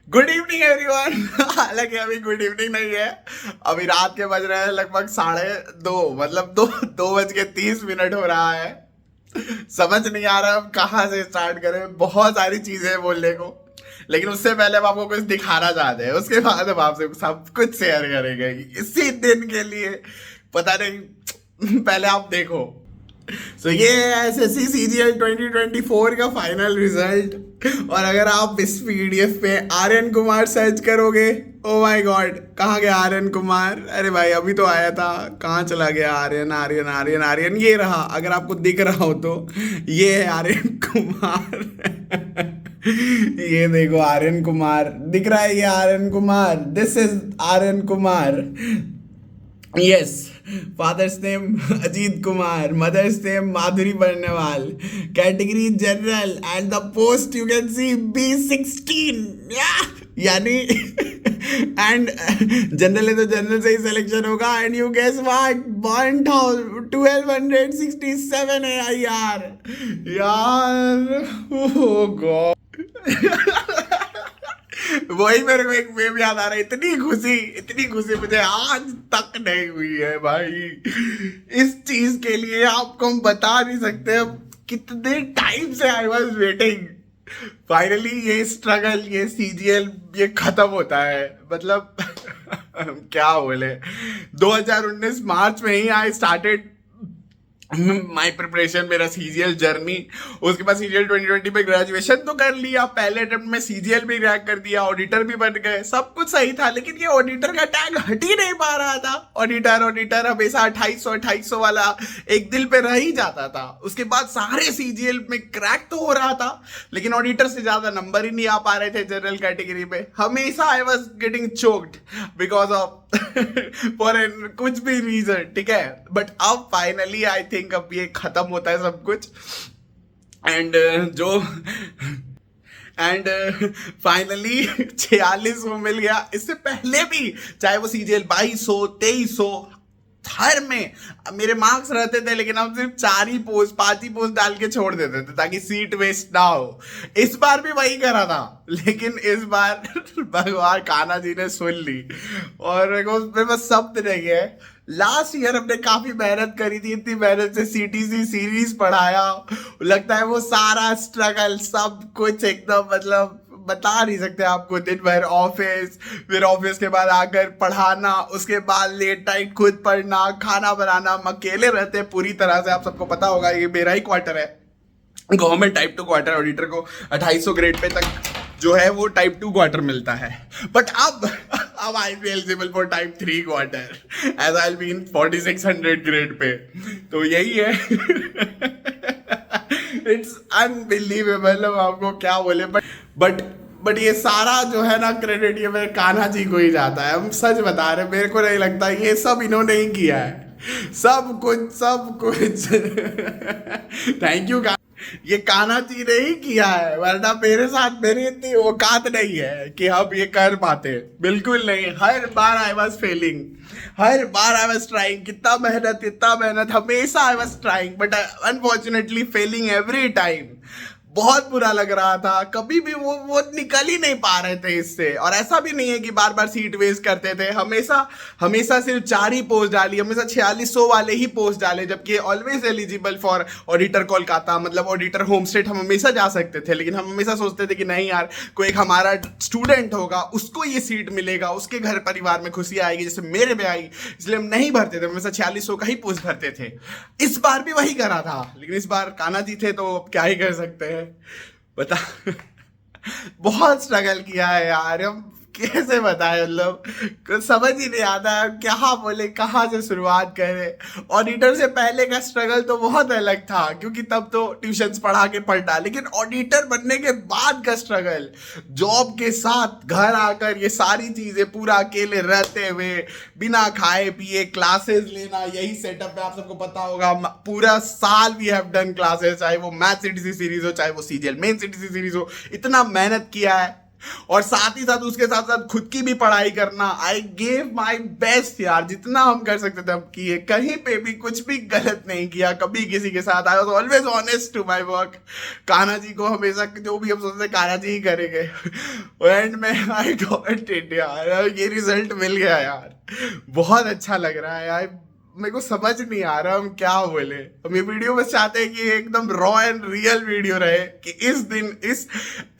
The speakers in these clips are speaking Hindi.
Good evening everyone. हालांकि अभी गुड इवनिंग नहीं है। अभी रात के बज रहे हैं लगभग 2:30, मतलब 2:30 हो रहा है। समझ नहीं आ रहा हम कहाँ से स्टार्ट करें, बहुत सारी चीजें हैं बोलने को। लेकिन उससे पहले हम आपको कुछ दिखाना चाहते हैं, उसके बाद हम आपसे सब कुछ शेयर करेंगे इसी दिन के लिए। पता नहीं, पहले आप देखो। ये है एसएससी सीजीएल 2024 का फाइनल रिजल्ट। और अगर आप इस पीडीएफ पे आर्यन कुमार सर्च करोगे, ओ माय गॉड, कहाँ गया आर्यन कुमार? अरे भाई अभी तो आया था, कहाँ चला गया आर्यन? आर्यन आर्यन आर्यन ये रहा, अगर आपको दिख रहा हो तो। ये है आर्यन कुमार। ये देखो आर्यन कुमार दिख रहा है, ये Aryan Kumar, this is Aryan Kumar. Yes, father's name Ajit Kumar, mother's name Madhuri Barnwal, category general and the post you can see B16। यानी एंड जनरल है तो जनरल से ही सिलेक्शन होगा। एंड यू गेस व्हाट, 1267 है यार। Oh God. वही मेरे को एक मेम याद आ रहा है। इतनी खुशी मुझे आज तक नहीं हुई है भाई। इस चीज के लिए आपको हम बता नहीं सकते अब कितने टाइम से आई वॉज वेटिंग। फाइनली ये स्ट्रगल, ये सीजीएल, ये खत्म होता है। मतलब क्या बोले, 2019 मार्च में ही आई स्टार्टेड माई प्रिपरेशन, मेरा सीजीएल जर्नी। उसके बाद सीजीएल 2020 में ग्रेजुएशन तो कर लिया, पहले अटेम्प्ट में सीजीएल भी क्रैक कर दिया, ऑडिटर भी बन गए, सब कुछ सही था। लेकिन ये ऑडिटर का टैग हट ही नहीं पा रहा था। ऑडिटर हमेशा 2800 वाला एक दिल पे रह ही जाता था। उसके बाद सारे सीजीएल में क्रैक तो हो रहा था, लेकिन ऑडिटर से ज्यादा नंबर ही नहीं आ पा रहे थे जनरल कैटेगरी में। हमेशा I was getting choked because of for कुछ भी रीजन, ठीक है। बट अब फाइनली आई थिंक अब ये खत्म होता है सब कुछ। एंड फाइनली 46 को मिल गया। इससे पहले भी चाहे वो सीजीएल 2200, 2300, हर में मेरे मार्क्स रहते थे, लेकिन हम सिर्फ 5 ही पोस्ट डाल के छोड़ देते थे ताकि सीट वेस्ट ना हो। इस बार भी वही करा था, लेकिन इस बार भगवान कान्हा जी ने सुन ली और मेरे पास शब्द नहीं है। लास्ट ईयर हमने काफी मेहनत करी थी, इतनी मेहनत से सीटीसी सीरीज पढ़ाया। लगता है वो सारा स्ट्रगल सब कुछ एकदम, मतलब बता नहीं सकते आपको। दिन भर ऑफिस, फिर ऑफिस के बाद आकर पढ़ाना, उसके बाद लेट नाइट खुद पढ़ना, खाना बनाना। हम अकेले रहते हैं पूरी तरह से, आप सबको पता होगा। ये मेरा ही क्वार्टर है, गवर्नमेंट टाइप 2 क्वार्टर। ऑडिटर को 2800 ग्रेड पे तक जो है वो टाइप 2 क्वार्टर मिलता है। बट अब I be eligible for type 3 quarter as I be in 4600 grade pay. तो यही है। इट्स अनबिलीवेबल, आपको क्या बोले। बट ये सारा जो है ना क्रेडिट, ये मेरे कान्हा जी को ही जाता है। हम सच बता रहे, मेरे को नहीं लगता ये सब इन्होंने ही किया है। सब कुछ थैंक यू। ये कान्हा जी ने ही किया है, वरना मेरे साथ मेरी इतनी औकात नहीं है कि हम ये कर पाते। बिल्कुल नहीं। हर बार आई वॉज फेलिंग, हर बार आई वॉज ट्राइंग। कितना मेहनत, हमेशा I was trying, but unfortunately failing every time. बहुत बुरा लग रहा था, कभी भी वो निकल ही नहीं पा रहे थे इससे। और ऐसा भी नहीं है कि बार बार सीट वेस्ट करते थे, हमेशा सिर्फ 4 ही पोस्ट डाली, हमेशा 4600 वाले ही पोस्ट डाले। जबकि always eligible for auditor Kolkata, मतलब ऑडिटर होम स्टेट हम हमेशा जा सकते थे। लेकिन हम हमेशा सोचते थे कि नहीं यार, कोई एक हमारा स्टूडेंट होगा, उसको ये सीट मिलेगा, उसके घर परिवार में खुशी आएगी जैसे मेरे में आई। इसलिए हम नहीं भरते थे, हमेशा 4600 का ही पोस्ट भरते थे। इस बार भी वही करा था, लेकिन इस बार कान्हा जी थे तो क्या ही कर सकते हैं, बता। बहुत स्ट्रगल किया है यार, हम कैसे बताए, मतलब कुछ समझ ही नहीं आता क्या बोले, कहाँ से शुरुआत करें। ऑडिटर से पहले का स्ट्रगल तो बहुत अलग था, क्योंकि तब तो ट्यूशंस पढ़ा के पढ़ना। लेकिन ऑडिटर बनने के बाद का स्ट्रगल, जॉब के साथ घर आकर ये सारी चीजें पूरा अकेले रहते हुए, बिना खाए पिए क्लासेस लेना, यही सेटअप है। आप सबको पता होगा, पूरा साल वी हैव डन क्लासेस, चाहे वो मैथ सीटीसी सीरीज हो, चाहे वो सीजीएल मेन सीटीसी सीरीज हो। इतना मेहनत किया है, और साथ ही साथ उसके साथ साथ खुद की भी पढ़ाई करना। आई गेव माई बेस्ट यार, जितना हम कर सकते थे हम किए, कहीं पे भी कुछ भी गलत नहीं किया कभी किसी के साथ। I was always honest to my work. Kanha ji को हमेशा जो भी हम सोचते कान्हा जी ही करेंगे। एंड में आई गॉट इट यार, ये रिजल्ट मिल गया यार, बहुत अच्छा लग रहा है यार। मेरे को समझ नहीं आ रहा हम क्या बोले। हम ये वीडियो बस चाहते हैं कि एकदम रॉ एंड रियल वीडियो रहे, कि इस दिन इस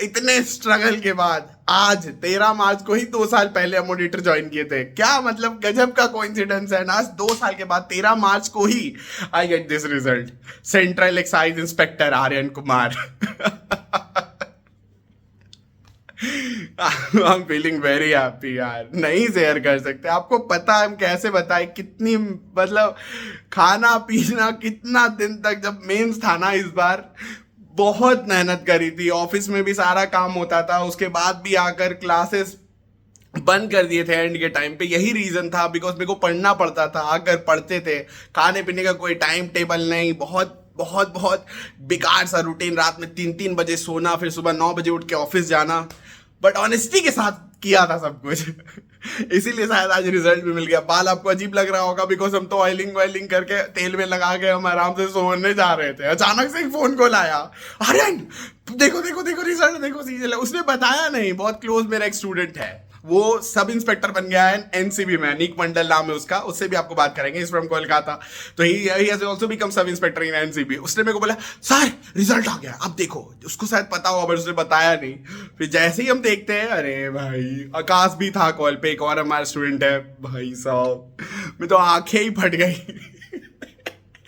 इतने स्ट्रगल के बाद आज 13 मार्च को ही 2 साल पहले हम ऑडिटर ज्वाइन किए थे। क्या मतलब गजब का कोइंसिडेंस है ना, आज 2 साल के बाद 13 मार्च को ही I get this result. Central excise inspector Aryan Kumar. I am feeling very happy यार, नहीं शेयर कर सकते। आपको पता है हम कैसे बताए, कितनी मतलब खाना पीना कितना दिन तक, जब मेंस था ना इस बार बहुत मेहनत करी थी। ऑफिस में भी सारा काम होता था, उसके बाद भी आकर क्लासेस बंद कर दिए थे एंड के टाइम पे। यही रीजन था, बिकॉज मेरे को पढ़ना पड़ता था। आकर पढ़ते थे, खाने पीने का कोई टाइम टेबल नहीं, बहुत बहुत बहुत बेकार सा रूटीन। रात में 3-3 बजे सोना, फिर सुबह 9 बजे उठ के ऑफिस जाना, बट ऑनेस्टी के साथ किया था सब कुछ। इसीलिए शायद आज रिजल्ट भी मिल गया। बाल आपको अजीब लग रहा होगा, बिकॉज हम तो ऑयलिंग वायलिंग करके तेल में लगा के हम आराम से सोने जा रहे थे। अचानक से एक फोन कॉल आया, आर्यन देखो देखो देखो रिजल्ट देखो, सीजल। उसने बताया नहीं, बहुत क्लोज मेरा एक स्टूडेंट है, वो सब इंस्पेक्टर बन गया है एनसीबी में, नीक मंडल नाम है उसका, उससे भी आपको बात करेंगे। इस फ्रॉम कोलकाता, तो he has also become sub inspector in NCB. उसने मेरे को बोला सर रिजल्ट आ गया, अब देखो। उसको शायद पता होगा बट उसने बताया नहीं। फिर जैसे ही हम देखते हैं, अरे भाई आकाश भी था कॉल पे, एक और हमारा स्टूडेंट है। भाई साहब मैं तो आंखें ही फट गई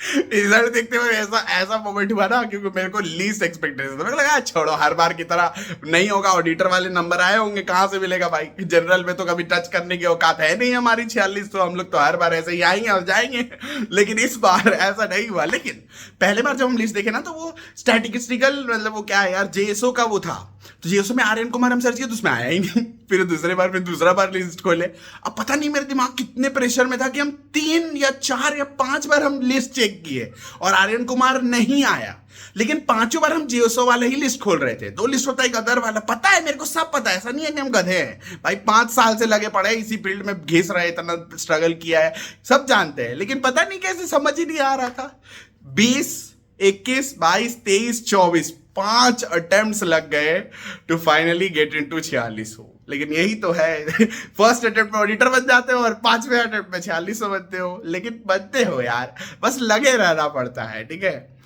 रिजल्ट देखते हुए। ऐसा मोमेंट हुआ ना, क्योंकि मेरे को लीस्ट एक्सपेक्टेशन था। मेरे को लगा छोड़ो, हर बार की तरह नहीं होगा, ऑडिटर वाले नंबर आए होंगे, कहाँ से मिलेगा भाई। जनरल में तो कभी टच करने की औकात है नहीं हमारी 46, तो हम लोग तो हर बार ऐसे ही आएंगे और जाएंगे। लेकिन इस बार ऐसा नहीं हुआ। लेकिन पहले बार जब हम लिस्ट देखे ना, तो वो स्टैटिस्टिकल मतलब वो क्या है यार, जेएसओ का वो था, तो जेएसओ में आर्यन कुमार हम सर्च किया तो उसमें आया ही नहीं। फिर दूसरा बार लिस्ट खोले। अब पता नहीं मेरे दिमाग कितने प्रेशर में था कि हम 3 या 4 या 5 बार हम लिस्ट चेक किए और आर्यन कुमार नहीं आया। लेकिन 5 बार हम जेएसओ वाले ही लिस्ट खोल रहे थे। 2 लिस्ट होता है, एक अदर वाला। पता है मेरे को, सब पता है, ऐसा नहीं है कि हम गधे हैं भाई। 5 साल से लगे पड़े इसी फील्ड में, घिस रहे, इतना स्ट्रगल किया है, सब जानते हैं। लेकिन पता नहीं कैसे समझ ही नहीं आ रहा था। 20, 21, 22, 23, 24 5 अटेम्प्ट्स लग गए टू फाइनली गेट इनटू 4600। लेकिन यही तो है, फर्स्ट अटेम्प्ट में ऑडिटर बन जाते हो और 5वें अटेम्प्ट में 4600 बनते हो। लेकिन बनते हो यार, बस लगे रहना पड़ता है, ठीक है।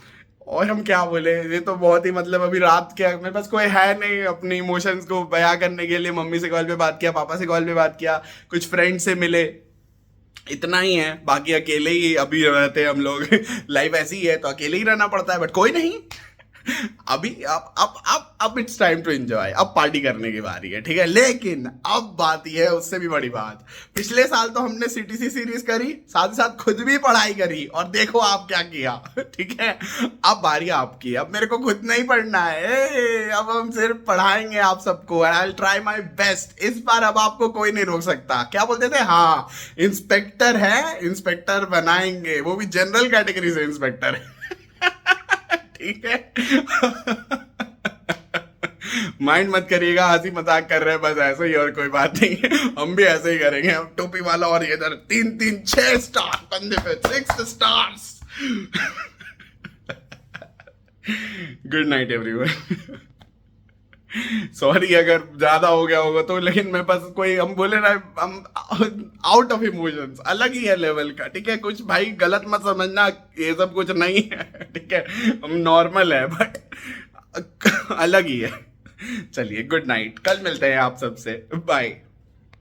और हम क्या बोले, ये तो बहुत ही मतलब अभी रात के मेरे पास कोई है नहीं अपने इमोशंस को बयां करने के लिए। मम्मी से कॉल पे बात किया, पापा से कॉल पे बात किया, कुछ फ्रेंड से मिले, इतना ही है। बाकी अकेले ही अभी रहते हैं हम लोग। लाइफ ऐसी ही है तो अकेले ही रहना पड़ता है, बट कोई नहीं। अभी अब इट्स टाइम टू एंजॉय। अब पार्टी करने की बारी है, ठीक है। लेकिन अब बात यह है, उससे भी बड़ी बात, पिछले साल तो हमने सीटीसी सीरीज करी, साथ ही साथ खुद भी पढ़ाई करी, और देखो आप क्या किया, ठीक है। अब बारी आपकी। अब मेरे को खुद नहीं पढ़ना है, अब हम सिर्फ पढ़ाएंगे आप सबको, and I will try my best. इस बार अब आपको कोई नहीं रोक सकता। क्या बोलते थे, हाँ इंस्पेक्टर है, इंस्पेक्टर बनाएंगे, वो भी जनरल कैटेगरी से इंस्पेक्टर है। ठीक है। माइंड मत करिएगा, हंसी मजाक कर रहे हैं बस, ऐसे ही, और कोई बात नहीं है। हम भी ऐसे ही करेंगे। हम टोपी वाला और इधर 3-3 6 स्टार बंदे पे 6 stars. Good night everyone. Sorry अगर ज्यादा हो गया होगा तो, लेकिन मेरे पास कोई, हम बोले ना, हम आउट ऑफ इमोशंस, अलग ही है लेवल का, ठीक है। कुछ भाई गलत मत समझना, ये सब कुछ नहीं है, ठीक है। हम नॉर्मल है बट अलग ही है। चलिए गुड नाइट, कल मिलते हैं आप सबसे, बाय।